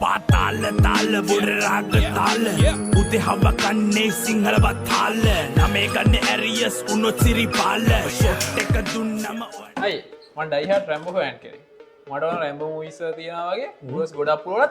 පාතාල තාල බොඩ රාග තාල උදේ හව කන්නේ සිංහල බතාල නමේ ගන්න ඇරියස් උනොත් සිරිපාල ෂොට් එක දුන්නම අයි මම ඩයිහාඩ් රැම්බෝ ෆෑන් කෙනෙක් මට ඕන රැම්බෝ මූවිස් තියෙනවා වගේ බූස් ගොඩක් පුරවලා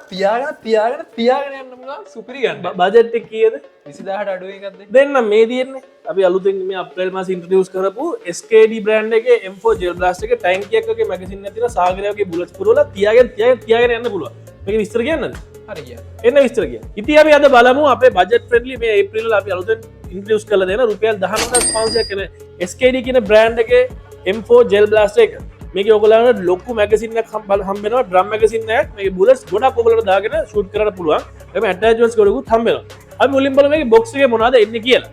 තියාගෙන යන්න පුළුවන් සුපිරි ගන්න බජට් එක කීයද 20000ට අඩු එකක්ද දෙන්න මේ තියෙන්නේ අපි අලුතෙන් මේ අප්‍රේල් මාස ඉන්ට්‍රොඩියුස් කරපු SKD බ්‍රෑන්ඩ් එකේ M4 ජෙල් බ්ලාස්ට් එකේ ටැංක් එකක් වගේ මැගසින් එකක් තියෙනවා සාගරයගේ බුලට්ස් පුරවලා තියාගෙන යන්න පුළුවන් මේක විස්තර කියන්නද හරි කියන්න එන්න විස්තර කියන්න ඉතින් අපි අද බලමු අපේ බජට් ෆ්‍රෙන්ඩ්ලි මේ ඒප්‍රිල් වල අපි අලුතෙන් ඉන්ට්‍රොඩියුස් කරලා දෙන රුපියල් 19500ක් කියන SKD කියන බ්‍රෑන්ඩ් එකේ M4 ජෙල් බ්ලාස්ට් එක මේක ඔයගොල්ලන්ට ලොකු මැගසින් එකක් හම්බෙනවා ඩ්‍රම් මැගසින් එකක් මේක බුලට්ස් ගොඩක් ඔයගොල්ලන්ට දාගෙන ෂූට් කරන්න පුළුවන් එහම ඇටැච්මන්ට්ස් ගොඩකුත් හම්බෙනවා අපි මුලින් බලමු මේකේ බොක්ස් එකේ මොනවද එන්නේ කියලා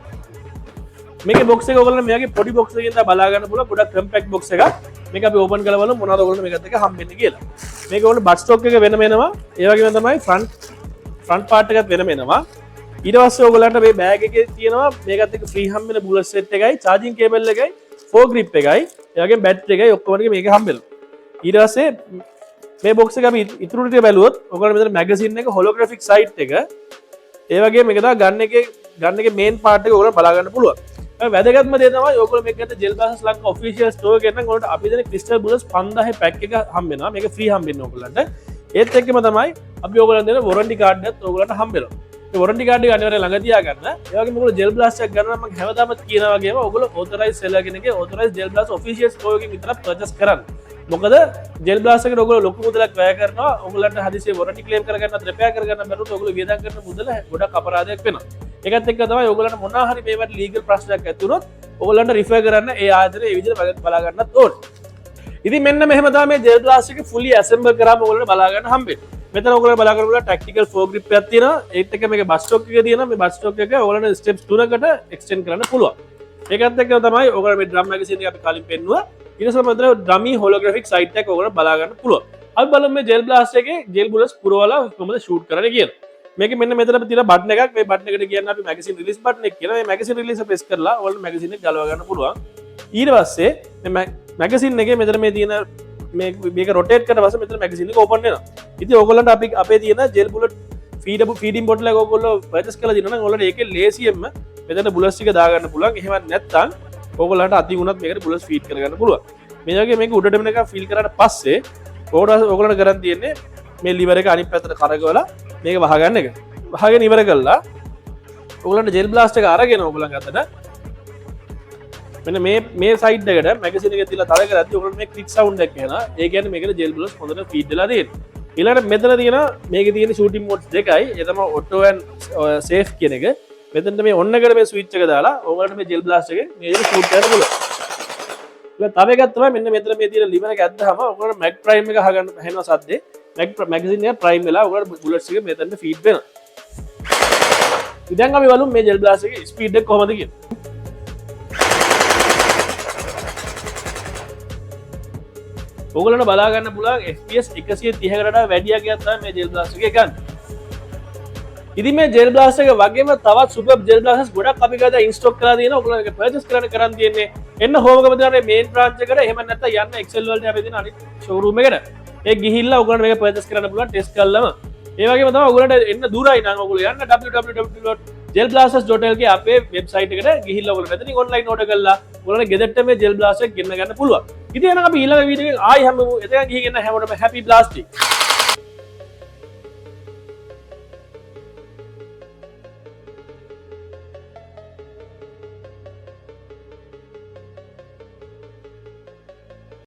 මේකේ බොක්ස් එක ඔයගොල්ලන්ට මෙයාගේ පොඩි බොක්ස් එකකින් තමයි බලා ගන්න පුළුවන් ගොඩක් කම්පැක්ට් බොක්ස් එකක් මේක අපි ඕපන් කරලා බලමු මොනවද ඔයගොල්ලන්ට මේකත් එක්ක හම්බෙන්නේ කියලා මේක ඔයගොල්ලෝ බට් ස්ටොක් එක වෙනම එනවා ඒ වගේම තමයි ෆ්‍රන්ට් පාර්ට් එකත් වෙනම එනවා ඊට පස්සේ ඔයගොල්ලන්ට මේ බෑග් එකේ තියෙනවා මේකත් එක්ක ෆ්‍රී හම්බෙන බුලට් සෙට් එකයි චාර්ජින් කේබල් එකයි ෆෝ ග්‍රිප් එකයි ඒ වගේම බැටරි එකයි ඔක්කොම ටික මේක හම්බෙනවා ඊට පස්සේ මේ බොක්ස් එක අපි ඉතුරු ටික බැලුවොත් ඔයගොල්ලෝ මෙතන මැගසින් එක හොලෝග්‍රැෆික් සයිට් එක ඒ වගේම මේක තමයි ගන්න එකේ මේන් පාර්ට් එක ඔයගොල්ලෝ බලා ගන්න පුළුවන් වැදගත්ම දේ තමයි ඔයගොල්ලෝ මේක ගත්ත gel blast Lanka official Store එකෙන් නම් ඔයගොල්ලෝ අපි දෙන ක්‍රිස්ටල් බුලට්ස් 5000 පැක් එක හම්බ වෙනවා මේක ෆ්‍රී හම්බෙන්නේ ඔයගොල්ලන්ට ඒත් එක්කම තමයි අපි ඔයගොල්ලන් දෙන වොරන්ටි කාඩ් එකත් ඔයගොල්ලන්ට හම්බ වෙනවා මේ වොරන්ටි කාඩ් එක අනිවාර්යයෙන් ළඟ තියාගන්න ඒ වගේම ඔයගොල්ලෝ ජෙල් බ්ලාස්ට් එකක් ගන්න නම් මම හැමදාම කියනවා වගේම ඔයගොල්ලෝ ඔතොරයිස් සෙලර් කෙනෙක්ගේ ඔතොරයිස් ජෙල් බ්ලාස්ට් ඔෆිෂියල් ස්ටෝර් එකකින් විතරක් පර්චේස් කරන්න මොකද ජෙල් බ්ලාස්ට් එකට ඔයගොල්ලෝ ලොකු මුදලක් වැය කරනවා ඔයගොල්ලන්ට හදිසියේ වොරන්ටි ක්ලේම් කරගන්නත් රිපෙයාර් කරගන්න බැරුවොත් ඔයගොල්ලෝ වියදම් කරන මුදල ගොඩක් අපරාධයක් වෙනවා ඒකත් එක්ක තමයි ඔයගොල්ලන්ට මොනවා හරි මේවට ලීගල් ප්‍රශ්නයක් ඇති වුණොත් ඔයගොල්ලන්ට රිෆර් කරන්න ඒ ආයතනය ඒ විදිහට බලා ගන්නත් ඕනේ. ඉතින් මෙන්න මෙහෙම තමයි මේ ජෙල් බ්ලාස්ට් එක fully assemble කරාම ඔයගොල්ලන්ට බලා ගන්න හම්බෙන්නේ. මෙතන ඔයගොල්ලෝ බලා ගන්න ටැක්ටිකල් ෆෝ ග්‍රිප් එකක් තියෙනවා. ඒත් එක්ක මේක බස් ස්ටොක් එක තියෙනවා. මේ බස් ස්ටොක් එක ඔයගොල්ලන්ට ස්ටෙප්ස් 3කට එක්ස්ටෙන්ඩ් කරන්න පුළුවන්. ඒකත් එක්ක තමයි ඔයගොල්ලෝ මේ ඩ්‍රම් මැගසින් එක අපි කලින් පෙන්නුවා. ඊට පස්සේ මෙතන ඩ්‍රමි හොලෝග්‍රැෆික් සයිට් එකක් ඔයගොල්ලෝ බලා ගන්න පුළුවන්. අපි බලමු මේ ජෙල් බ්ලාස්ට් එකේ ජෙල් බුලට්ස් පුරවලා කොහොමද ෂූට් කරන්නේ කියලා. මේක මෙන්න මෙතන තියෙන බටන් එකක් මේ බටන් එකට කියන්නේ අපි මැගසින් රිලීස් බටන් එක කියලා මේ මැගසින් රිලීස් ප්‍රෙස් කරලා ඔයාලට මැගසින් එක ගලව ගන්න පුළුවන් ඊට පස්සේ මේ මැගසින් එකේ මෙතන මේ තියෙන මේක රොටේට් කරලා පස්සේ මෙතන මැගසින් එක ඕපන් වෙනවා ඉතින් ඕගොල්ලන්ට අපි අපේ තියෙන ජෙල් බුලට් ෆීඩින් බොටල් එක ඕගොල්ලෝ පර්චේස් කරලා දිනනවා නම් ඔයාලට ඒකේ ලේසියෙන්ම මෙතන බුලට්ස් ටික දා ගන්න පුළුවන් එහෙම නැත්නම් ඕගොල්ලන්ට අති වුණත් මේකට බුලට්ස් ෆීඩ් කරගන්න පුළුවන් මේ වගේ මේක උඩට මෙන්න එක ෆීල් කරාට පස්සේ ඕගොල්ලන්ට කරන් තියෙන්නේ මේ ලිවර් එක අනිත් පැත්තට කරකවලා මේක වහගන්න එක වහගෙන ඉවර කළා ඔයගොල්ලන්ට ජෙල් බ්ලාස්ට් එක අරගෙන ඔයගොල්ලන් අතට මෙන්න මේ සයිඩ් එකට මැගසින් එක තියලා තද කරද්දී ඔයගොල්ලන්ට මේ ක්ලික් සවුන්ඩ් එකක් එනවා ඒ කියන්නේ මේකට ජෙල් බ්ලාස්ට් හොඳට ෆීඩ් වෙලා තියෙනවා ඊළඟට මෙතන තියෙන මේකේ තියෙන ෂූටින් මෝඩ්ස් දෙකයි ඒ තමයි ඔටෝ ඇන් සේෆ් කියන එක මෙතනට මේ ඔන්න එකට මේ ස්විච් එක දාලා ඔයගොල්ලන්ට මේ ජෙල් බ්ලාස්ට් එකේ මේ විදිහට ෂූට් කරන්න පුළුවන් තව එකක් තමයි මෙන්න මෙතන මේ තියෙන ලිවර් එක ඇද්දාම ඔයගොල්ලන්ට මැග් ප්‍රයිම් එක අහගන්න හැනවා සද්දේ මැගසින් එක ප්‍රයිම් වෙලා ඔයගොල්ලන්ට බුලට්ස් එක මෙතනට ෆීඩ් වෙනවා ඉතින් අපි බලමු මේ ජෙල් බ්ලාස්ට් එකේ ස්පීඩ් එක කොහොමද කියලා ඔයගොල්ලන්ට බලා ගන්න පුළුවන් FPS 130කට වඩා වැඩි එකක් තමයි මේ ජෙල් බ්ලාස්ට් එකේ ගන්න ඉතින් මේ ජෙල් බ්ලාස්ට් එක වගේම තවත් සුපර් ජෙල් බ්ලාස්ටර්ස් ගොඩක් අපි ගාලා ඉන්ස්ටෝක් කරලා තියෙනවා ඔයගොල්ලෝ ඒක පර්චේස් කරන්න තියෙන්නේ එන්න හෝමගම දාන්නේ මේන් බ්‍රාන්ච් එකට එහෙම නැත්නම් යන්න එක්සෙල් වලට අපි දෙන අනිත් ෂෝරූම් එකට ඒ ගිහිල්ලා ඔයගොල්ලන්ට මේක පර්චේස් කරන්න පුළුවන් ටෙස්ට් කරලම ඒ වගේම තමයි ඔයගොල්ලන්ට එන්න දුරයි නම් ඔයගොල්ලෝ යන්න www.gelblasters.lk අපේ වෙබ්සයිට් එකට ගිහිල්ලා ඔයගොල්ලෝ මෙතනින් ඔන්ලයින් ඕඩර් කරලා ඔයගොල්ලන්ට ගෙදරට මේ ජෙල් බ්ලාස්ටර් එක ගෙන්න ගන්න පුළුවන් ඉතින් එහෙනම් අපි ඊළඟ වීඩියෝ එකේ ආයි හැමෝම එතන ගිහින් හැමෝටම හැපි බ්ලාස්ටික්